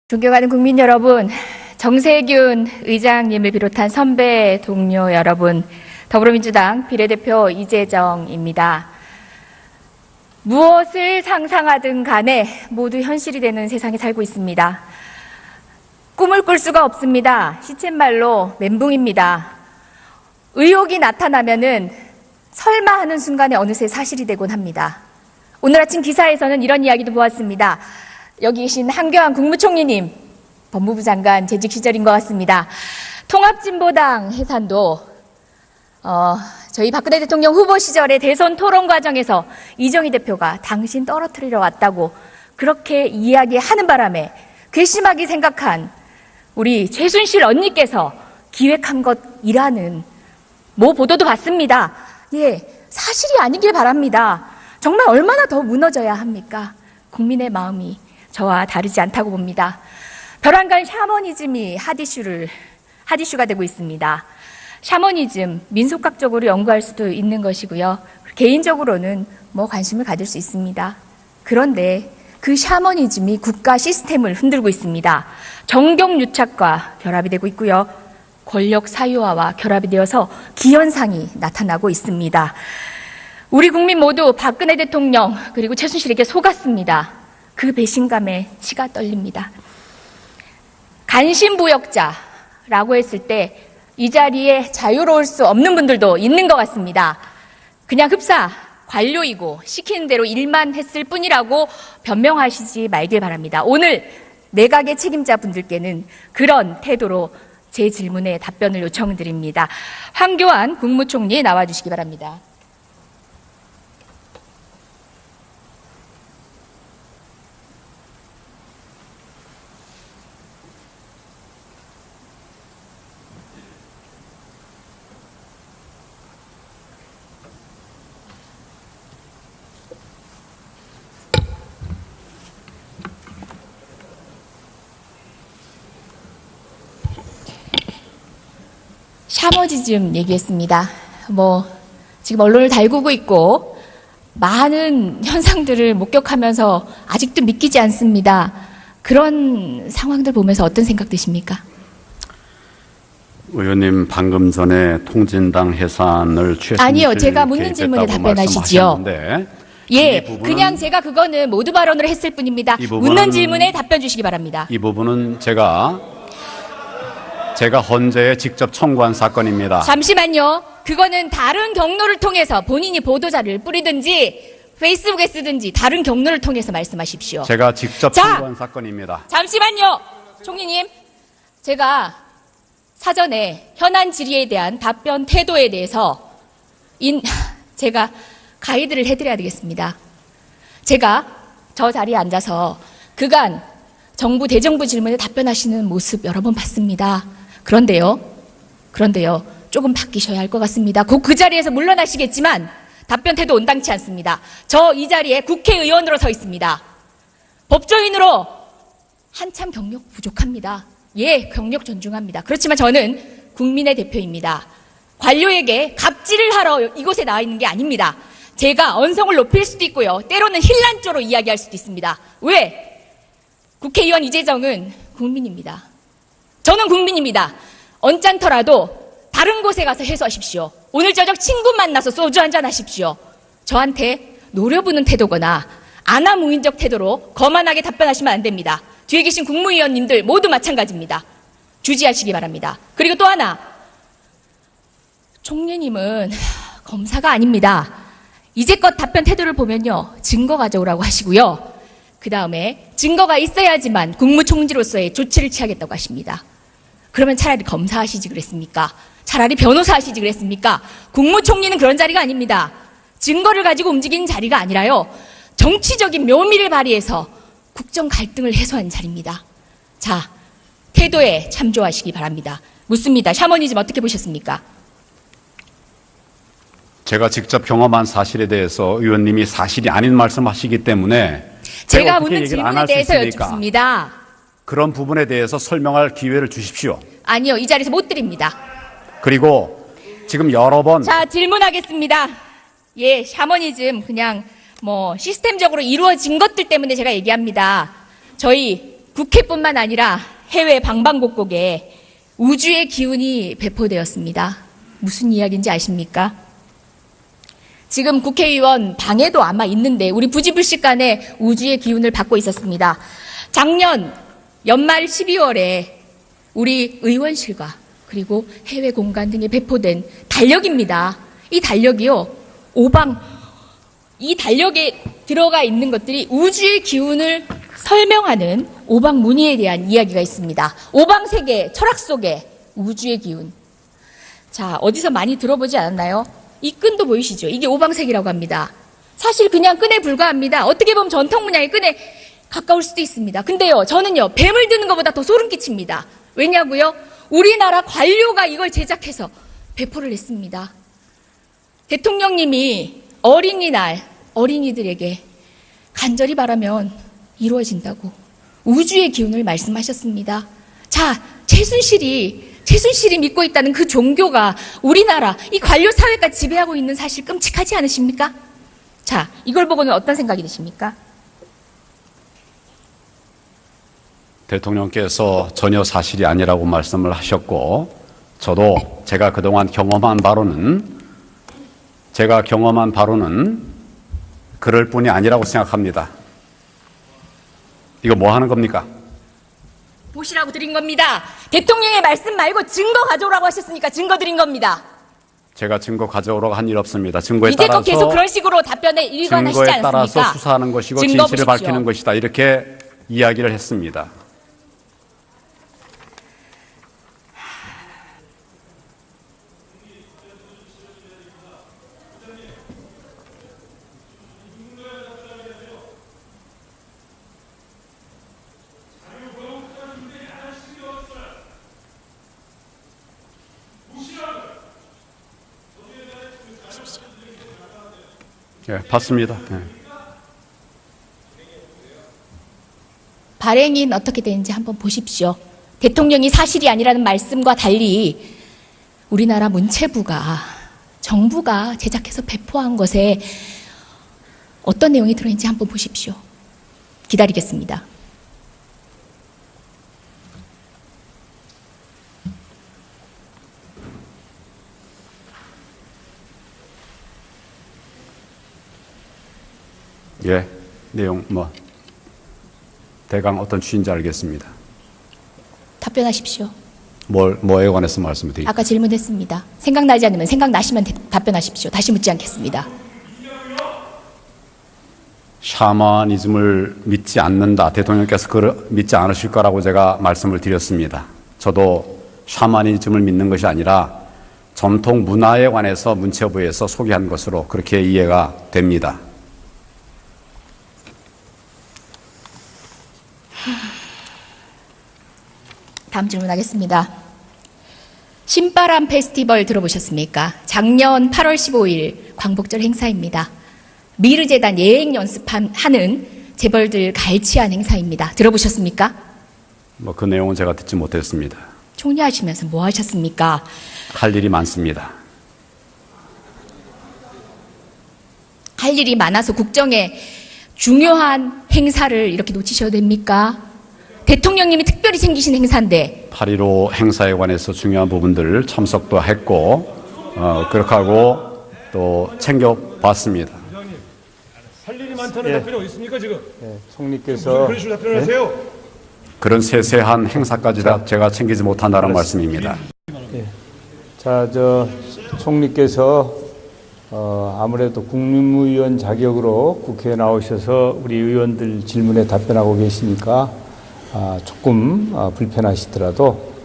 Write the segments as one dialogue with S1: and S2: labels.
S1: 존경하는 국민 여러분, 정세균 의장님을 비롯한 선배 동료 여러분, 더불어민주당 비례대표 이재정입니다. 무엇을 상상하든 간에 모두 현실이 되는 세상에 살고 있습니다. 꿈을 꿀 수가 없습니다. 시쳇말로 멘붕입니다. 의혹이 나타나면은 설마 하는 순간에 어느새 사실이 되곤 합니다. 오늘 아침 기사에서는 이런 이야기도 보았습니다. 여기 계신 한교안 국무총리님, 법무부 장관 재직 시절인 것 같습니다. 통합진보당 해산도 저희 박근혜 대통령 후보 시절에 대선 토론 과정에서 이정희 대표가 당신 떨어뜨리러 왔다고 그렇게 이야기하는 바람에 괘씸하게 생각한 우리 최순실 언니께서 기획한 것이라는 모 보도도 봤습니다. 예, 사실이 아니길 바랍니다. 정말 얼마나 더 무너져야 합니까? 국민의 마음이 저와 다르지 않다고 봅니다. 벼랑간 샤머니즘이 핫이슈가 되고 있습니다. 샤머니즘, 민속학적으로 연구할 수도 있는 것이고요. 개인적으로는 관심을 가질 수 있습니다. 그런데 그 샤머니즘이 국가 시스템을 흔들고 있습니다. 정경유착과 결합이 되고 있고요. 권력 사유화와 결합이 되어서 기현상이 나타나고 있습니다. 우리 국민 모두 박근혜 대통령 그리고 최순실에게 속았습니다. 그 배신감에 치가 떨립니다. 간신부역자라고 했을 때 이 자리에 자유로울 수 없는 분들도 있는 것 같습니다. 그냥 흡사 관료이고 시키는 대로 일만 했을 뿐이라고 변명하시지 말길 바랍니다. 오늘 내각의 책임자 분들께는 그런 태도로 제 질문에 답변을 요청드립니다. 황교안 국무총리 나와주시기 바랍니다. 샤머니즘 얘기했습니다. 지금 언론을 달구고 있고 많은 현상들을 목격하면서 아직도 믿기지 않습니다. 그런 상황들 보면서 어떤 생각 드십니까?
S2: 의원님 방금 전에 통진당 해산을 최순실
S1: 아니요, 제가 묻는 질문에 답변하시지요. 예, 그냥 제가 그거는 모두 발언을 했을 뿐입니다. 묻는 질문에 답변 주시기 바랍니다.
S2: 이 부분은 제가 헌재에 직접 청구한 사건입니다.
S1: 잠시만요. 그거는 다른 경로를 통해서 본인이 보도자를 뿌리든지 페이스북에 쓰든지 다른 경로를 통해서 말씀하십시오.
S2: 제가 직접 청구한 사건입니다.
S1: 잠시만요. 총리님, 제가 사전에 현안 질의에 대한 답변 태도에 대해서 제가 가이드를 해드려야 되겠습니다. 제가 저 자리에 앉아서 그간 정부 대정부 질문에 답변하시는 모습 여러 번 봤습니다. 그런데요, 조금 바뀌셔야 할 것 같습니다. 곧 그 자리에서 물러나시겠지만 답변 태도 온당치 않습니다. 저 이 자리에 국회의원으로 서 있습니다. 법조인으로 한참 경력 부족합니다. 예, 경력 존중합니다. 그렇지만 저는 국민의 대표입니다. 관료에게 갑질을 하러 이곳에 나와 있는 게 아닙니다. 제가 언성을 높일 수도 있고요. 때로는 힐난조로 이야기할 수도 있습니다. 왜? 국회의원 이재정은 국민입니다. 저는 국민입니다. 언짢더라도 다른 곳에 가서 해소하십시오. 오늘 저녁 친구 만나서 소주 한잔 하십시오. 저한테 노려보는 태도거나 아나무인적 태도로 거만하게 답변하시면 안 됩니다. 뒤에 계신 국무위원님들 모두 마찬가지입니다. 주지하시기 바랍니다. 그리고 또 하나, 총리님은 검사가 아닙니다. 이제껏 답변 태도를 보면요, 증거 가져오라고 하시고요. 그 다음에 증거가 있어야지만 국무총리로서의 조치를 취하겠다고 하십니다. 그러면 차라리 검사하시지 그랬습니까? 차라리 변호사 하시지 그랬습니까? 국무총리는 그런 자리가 아닙니다. 증거를 가지고 움직이는 자리가 아니라요, 정치적인 묘미를 발휘해서 국정 갈등을 해소하는 자리입니다. 자, 태도에 참조하시기 바랍니다. 묻습니다. 샤머니즘 어떻게 보셨습니까?
S2: 제가 직접 경험한 사실에 대해서 의원님이 사실이 아닌 말씀하시기 때문에
S1: 제가 묻는 질문에 대해서 여쭙습니다.
S2: 그런 부분에 대해서 설명할 기회를 주십시오.
S1: 아니요, 이 자리에서 못 드립니다.
S2: 그리고 지금 여러 번
S1: 자, 질문하겠습니다. 예, 샤머니즘 그냥 시스템적으로 이루어진 것들 때문에 제가 얘기합니다. 저희 국회뿐만 아니라 해외 방방곡곡에 우주의 기운이 배포되었습니다. 무슨 이야기인지 아십니까? 지금 국회의원 방에도 아마 있는데 우리 부지불식간에 우주의 기운을 받고 있었습니다. 작년 연말 12월에 우리 의원실과 그리고 해외 공간 등에 배포된 달력입니다. 이 달력이요, 이 달력에 들어가 있는 것들이 우주의 기운을 설명하는 오방무늬에 대한 이야기가 있습니다. 오방세계 철학 속에 우주의 기운. 자, 어디서 많이 들어보지 않았나요? 이 끈도 보이시죠? 이게 오방색이라고 합니다. 사실 그냥 끈에 불과합니다. 어떻게 보면 전통 문양의 끈에 가까울 수도 있습니다. 근데요, 저는요, 뱀을 드는 것보다 더 소름 끼칩니다. 왜냐고요? 우리나라 관료가 이걸 제작해서 배포를 했습니다. 대통령님이 어린이날 어린이들에게 간절히 바라면 이루어진다고 우주의 기운을 말씀하셨습니다. 자, 최순실이 믿고 있다는 그 종교가 우리나라 이 관료 사회까지 지배하고 있는 사실 끔찍하지 않으십니까? 자, 이걸 보고는 어떤 생각이 드십니까?
S2: 대통령께서 전혀 사실이 아니라고 말씀을 하셨고, 저도 제가 그동안 경험한 바로는 그럴 뿐이 아니라고 생각합니다. 이거 뭐 하는 겁니까?
S1: 보시라고 드린 겁니다. 대통령의 말씀 말고 증거 가져오라고 하셨으니까 증거 드린 겁니다.
S2: 제가 증거 가져오라고 한 일 없습니다. 증거에
S1: 이제껏
S2: 따라서
S1: 계속 그런 식으로 답변에 일관하시지
S2: 증거에
S1: 않습니까?
S2: 따라서 수사하는 것이고
S1: 증거
S2: 진실을
S1: 보십시오.
S2: 밝히는 것이다. 이렇게 이야기를 했습니다. 예, 봤습니다. 예.
S1: 발행인 어떻게 되는지 한번 보십시오. 대통령이 사실이 아니라는 말씀과 달리 우리나라 문체부가 정부가 제작해서 배포한 것에 어떤 내용이 들어있는지 한번 보십시오. 기다리겠습니다.
S2: 예, 내용 대강 어떤 취지인지 알겠습니다.
S1: 답변하십시오.
S2: 뭐에 관해서 말씀을 드릴까요?
S1: 아까 질문했습니다. 생각나지 않으면 생각나시면 답변하십시오. 다시 묻지 않겠습니다.
S2: 샤머니즘을 믿지 않는다. 대통령께서 그걸 믿지 않으실 거라고 제가 말씀을 드렸습니다. 저도 샤머니즘을 믿는 것이 아니라 전통 문화에 관해서 문체부에서 소개한 것으로 그렇게 이해가 됩니다.
S1: 다음 질문하겠습니다. 신바람 페스티벌 들어보셨습니까? 작년 8월 15일 광복절 행사입니다. 미르재단 예행 연습하는 재벌들 갈취한 행사입니다. 들어보셨습니까?
S2: 그 내용은 제가 듣지 못했습니다.
S1: 총리하시면서 뭐 하셨습니까?
S2: 할 일이 많습니다.
S1: 할 일이 많아서 국정에 중요한 행사를 이렇게 놓치셔도 됩니까? 대통령님이 특별히 챙기신 행사인데
S2: 8.15 행사에 관해서 중요한 부분들을 참석도 했고 그렇게 하고 또 챙겨봤습니다.
S3: 부장님, 할 일이 많다는 답변이 어디 있습니까 지금?
S4: 총리께서
S3: 그런 식으로 답변하세요.
S2: 그런 세세한 행사까지 다 제가 챙기지 못한다는 말씀입니다.
S4: 총리께서 아무래도 국무위원 자격으로 국회에 나오셔서 우리 의원들 질문에 답변하고 계시니까 조금 불편하시더라도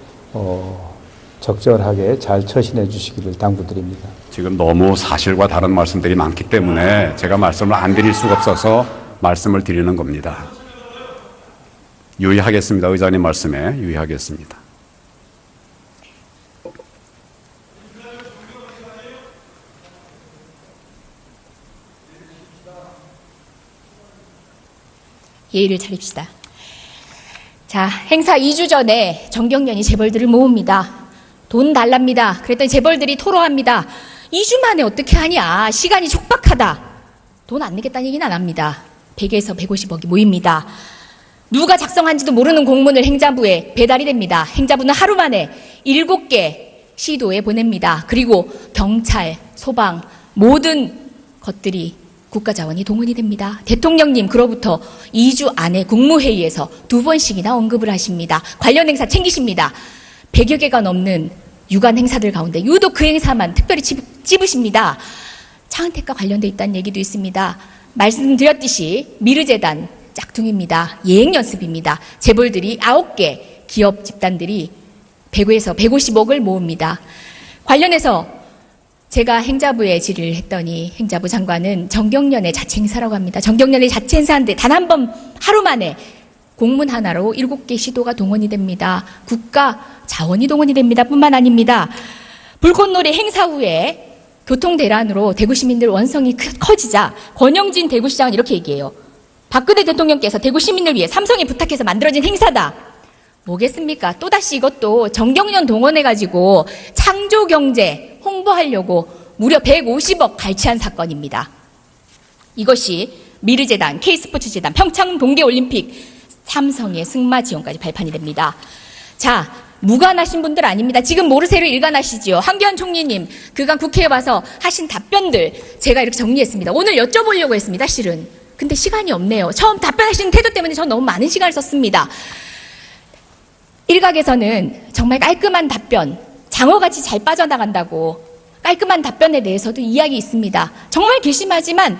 S4: 적절하게 잘 처신해 주시기를 당부드립니다.
S2: 지금 너무 사실과 다른 말씀들이 많기 때문에 제가 말씀을 안 드릴 수가 없어서 말씀을 드리는 겁니다. 유의하겠습니다. 의장님 말씀에 유의하겠습니다.
S1: 예의를 차립시다. 자, 행사 2주 전에 정경련이 재벌들을 모읍니다. 돈 달랍니다. 그랬더니 재벌들이 토로합니다. 2주 만에 어떻게 하냐. 시간이 촉박하다. 돈 안 내겠다는 얘기는 안 합니다. 100에서 150억이 모입니다. 누가 작성한지도 모르는 공문을 행자부에 배달이 됩니다. 행자부는 하루 만에 7개 시도에 보냅니다. 그리고 경찰, 소방 모든 것들이 국가자원이 동원이 됩니다. 대통령님 그로부터 2주 안에 국무회의에서 2번씩이나 언급을 하십니다. 관련 행사 챙기십니다. 100여 개가 넘는 유관 행사들 가운데 유독 그 행사만 특별히 찝으십니다. 차은택과 관련돼 있다는 얘기도 있습니다. 말씀드렸듯이 미르재단 짝퉁입니다. 예행연습입니다. 재벌들이 9개 기업 집단들이 100에서 150억을 모읍니다. 관련해서 제가 행자부에 질의를 했더니 행자부 장관은 정경련의 자체 행사라고 합니다. 정경련의 자체 행사인데 단 한 번 하루 만에 공문 하나로 7개 시도가 동원이 됩니다. 국가 자원이 동원이 됩니다. 뿐만 아닙니다. 불꽃놀이 행사 후에 교통대란으로 대구 시민들 원성이 커지자 권영진 대구시장은 이렇게 얘기해요. 박근혜 대통령께서 대구 시민을 위해 삼성이 부탁해서 만들어진 행사다. 뭐겠습니까? 또다시 이것도 정경련 동원해가지고 창조경제 홍보하려고 무려 150억 갈취한 사건입니다. 이것이 미르재단, K스포츠재단, 평창 동계올림픽, 삼성의 승마 지원까지 발판이 됩니다. 자, 무관하신 분들 아닙니다. 지금 모르쇠로 일관하시지요. 황교안 총리님 그간 국회에 와서 하신 답변들 제가 이렇게 정리했습니다. 오늘 여쭤보려고 했습니다. 실은. 근데 시간이 없네요. 처음 답변하시는 태도 때문에 전 너무 많은 시간을 썼습니다. 일각에서는 정말 깔끔한 답변, 장어같이 잘 빠져나간다고 깔끔한 답변에 대해서도 이야기 있습니다. 정말 괘씸하지만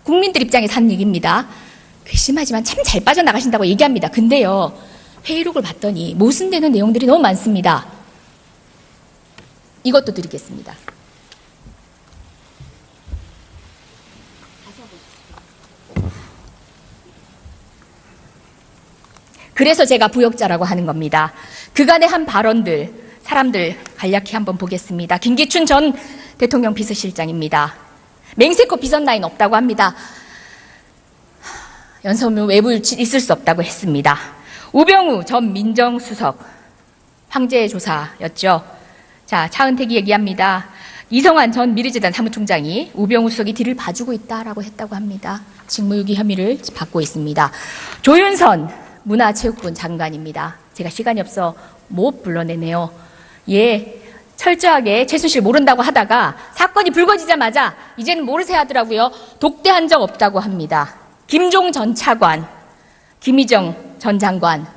S1: 국민들 입장에서 하는 얘기입니다. 괘씸하지만 참 잘 빠져나가신다고 얘기합니다. 근데요, 회의록을 봤더니 모순되는 내용들이 너무 많습니다. 이것도 드리겠습니다. 그래서 제가 부역자라고 하는 겁니다. 그간의 한 발언들, 사람들 간략히 한번 보겠습니다. 김기춘 전 대통령 비서실장입니다. 맹세코 비선 라인 없다고 합니다. 연설문 외부 유출 있을 수 없다고 했습니다. 우병우 전 민정수석 황제 조사였죠. 자, 차은택이 얘기합니다. 이성환 전 미르재단 사무총장이 우병우 수석이 뒤를 봐주고 있다라고 했다고 합니다. 직무유기 혐의를 받고 있습니다. 조윤선 문화체육부 장관입니다. 제가 시간이 없어 못 불러내네요. 예, 철저하게 최순실 모른다고 하다가 사건이 불거지자마자 이제는 모르세 하더라고요. 독대한 적 없다고 합니다. 김종 전 차관, 김희정 전 장관,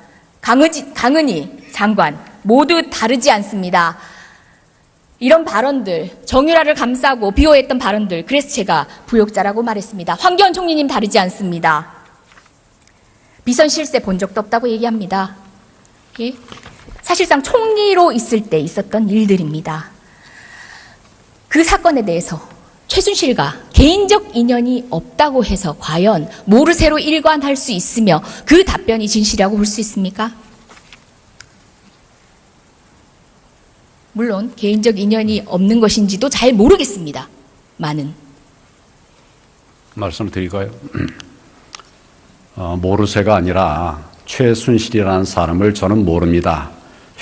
S1: 강은희 장관 모두 다르지 않습니다. 이런 발언들, 정유라를 감싸고 비호했던 발언들, 그래서 제가 부역자라고 말했습니다. 황교안 총리님 다르지 않습니다. 비선 실세 본 적도 없다고 얘기합니다. 예? 사실상 총리로 있을 때 있었던 일들입니다. 그 사건에 대해서 최순실과 개인적 인연이 없다고 해서 과연 모르쇠로 일관할 수 있으며 그 답변이 진실이라고 볼 수 있습니까? 물론 개인적 인연이 없는 것인지도 잘 모르겠습니다.
S2: 말씀을 드릴까요? 모르쇠가 아니라 최순실이라는 사람을 저는 모릅니다.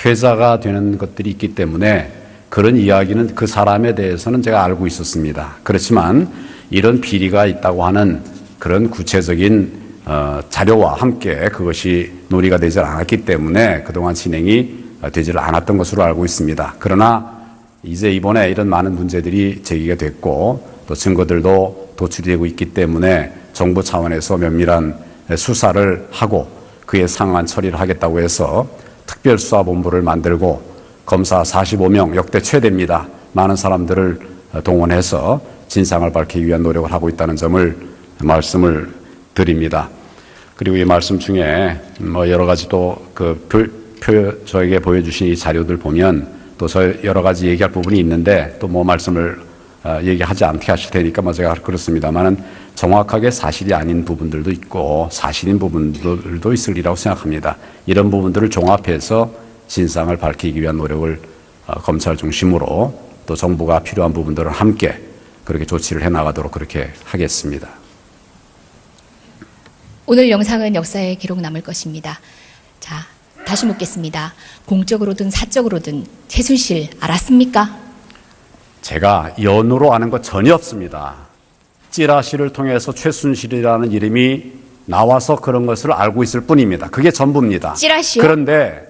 S2: 회자가 되는 것들이 있기 때문에 그런 이야기는 그 사람에 대해서는 제가 알고 있었습니다. 그렇지만 이런 비리가 있다고 하는 그런 구체적인 자료와 함께 그것이 논의가 되지 않았기 때문에 그동안 진행이 되지 않았던 것으로 알고 있습니다. 그러나 이제 이번에 이런 많은 문제들이 제기가 됐고 또 증거들도 도출되고 있기 때문에 정부 차원에서 면밀한 수사를 하고 그에 상응한 처리를 하겠다고 해서 특별수사본부를 만들고 검사 45명 역대 최대입니다. 많은 사람들을 동원해서 진상을 밝히기 위한 노력을 하고 있다는 점을 말씀을 드립니다. 그리고 이 말씀 중에 여러 가지 또 저에게 보여주신 이 자료들 보면 또 여러 가지 얘기할 부분이 있는데 또 말씀을 얘기하지 않게 하실 테니까 제가 그렇습니다만은 정확하게 사실이 아닌 부분들도 있고 사실인 부분들도 있으리라고 생각합니다. 이런 부분들을 종합해서 진상을 밝히기 위한 노력을 검찰 중심으로 또 정부가 필요한 부분들을 함께 그렇게 조치를 해나가도록 그렇게 하겠습니다.
S1: 오늘 영상은 역사에 기록 남을 것입니다. 자, 다시 묻겠습니다. 공적으로든 사적으로든 최순실 알았습니까?
S2: 제가 연으로 아는 것 전혀 없습니다. 찌라시를 통해서 최순실이라는 이름이 나와서 그런 것을 알고 있을 뿐입니다. 그게 전부입니다.
S1: 찌라시요?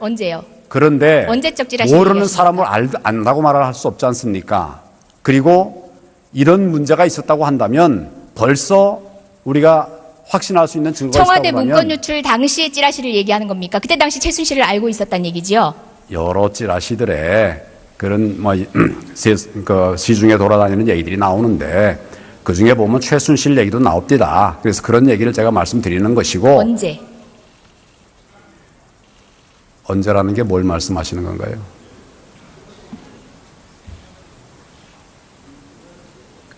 S1: 언제요?
S2: 그런데
S1: 언제적 찌라시
S2: 모르는
S1: 얘기하십니까?
S2: 사람을 안다고 말을 할 수 없지 않습니까? 그리고 이런 문제가 있었다고 한다면 벌써 우리가 확신할 수 있는 증거가
S1: 청와대
S2: 있다고
S1: 문건
S2: 하면
S1: 유출 당시의 찌라시를 얘기하는 겁니까? 그때 당시 최순실을 알고 있었다는 얘기지요?
S2: 여러 찌라시들의 그런 시중에 돌아다니는 얘기들이 나오는데 그 중에 보면 최순실 얘기도 나옵니다. 그래서 그런 얘기를 제가 말씀드리는 것이고
S1: 언제?
S2: 언제라는 게 뭘 말씀하시는 건가요?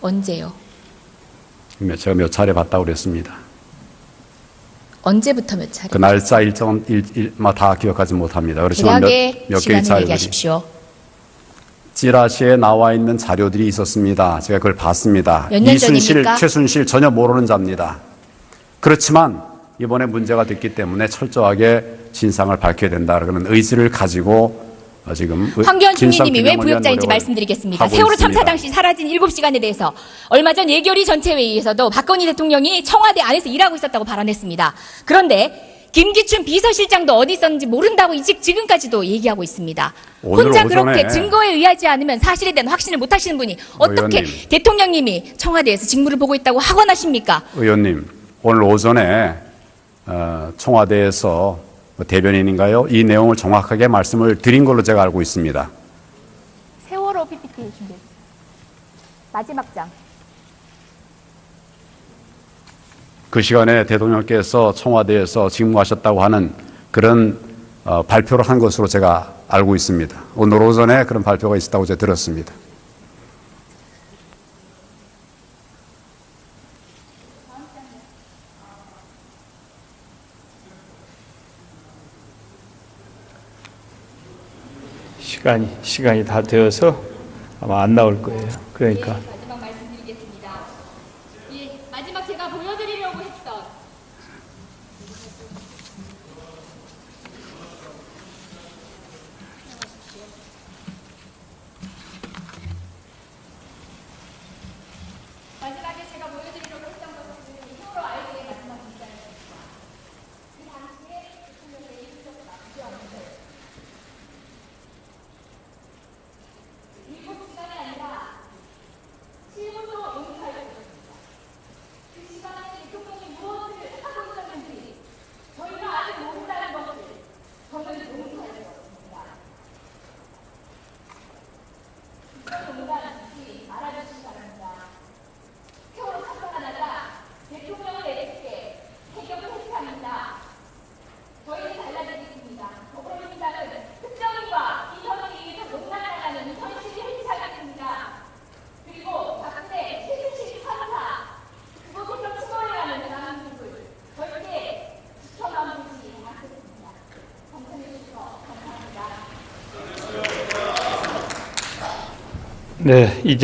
S1: 언제요?
S2: 제가 몇 차례 봤다고 그랬습니다.
S1: 언제부터 몇 차례?
S2: 그 날짜 일정은 다 기억하지 못합니다. 그렇지만
S1: 대략의
S2: 몇 개의
S1: 시간을
S2: 차례들이
S1: 얘기하십시오.
S2: 찌라시에 나와 있는 자료들이 있었습니다. 제가 그걸 봤습니다.
S1: 몇년
S2: 이순실,
S1: 전입니까?
S2: 최순실 전혀 모르는 자입니다. 그렇지만 이번에 문제가 됐기 때문에 철저하게 진상을 밝혀야 된다. 그런 의지를 가지고 지금
S1: 황교안 총리님이 왜
S2: 진상규명을
S1: 부역자인지
S2: 위한
S1: 말씀드리겠습니다.
S2: 하고
S1: 세월호 참사
S2: 있습니다.
S1: 당시 사라진 7시간에 대해서 얼마 전 예결위 전체회의에서도 박건희 대통령이 청와대 안에서 일하고 있었다고 발언했습니다. 그런데 김기춘 비서실장도 어디 있었는지 모른다고 지금까지도 얘기하고 있습니다.
S2: 오늘
S1: 혼자
S2: 오전에
S1: 그렇게 증거에 의하지 않으면 사실에 대한 확신을 못 하시는 분이 어떻게
S2: 의원님.
S1: 대통령님이 청와대에서 직무를 보고 있다고 하곤 하십니까?
S2: 의원님, 오늘 오전에 청와대에서 대변인인가요? 이 내용을 정확하게 말씀을 드린 걸로 제가 알고 있습니다.
S1: 세월호 PPT 준비. 마지막 장.
S2: 그 시간에 대통령께서 청와대에서 직무하셨다고 하는 그런 발표를 한 것으로 제가 알고 있습니다. 오늘 오전에 그런 발표가 있었다고 제가 들었습니다.
S4: 시간이 다 되어서 아마 안 나올 거예요. 그러니까
S1: 마지막 말씀드리겠습니다. 예, 마지막 제가 보여드리려고 했던 마지막에 제가 보여드리려고 했던 것은 세월호 아이들의 마지막 문자였습니다. 그 당시에 대통령의 이수석을 맞추었는데 7시간이 아니라 7분도 용서할 것입니다. 그 시간에 대통령이 무엇을 하고 있었는지 저희가 아직 모른다는 것을 저는 용서할 수 없습니다. 이런 농담 잊지 말아주시기 바랍니다. 세월호 사건가 나라 대통령을 내리게 해결을 해체합니다. 저희는 달라지겠습니다. 더불어민주당은 특정인과 이선영에 의해서 농락당하는 현실을 해체하겠습니다. 그리고 박근혜 최순실 판사 그것으로 추모해야 하는 대한민국을 절대 지켜만 보지 않겠습니다. 경청해 주셔서 감사합니다.
S4: 네, 이제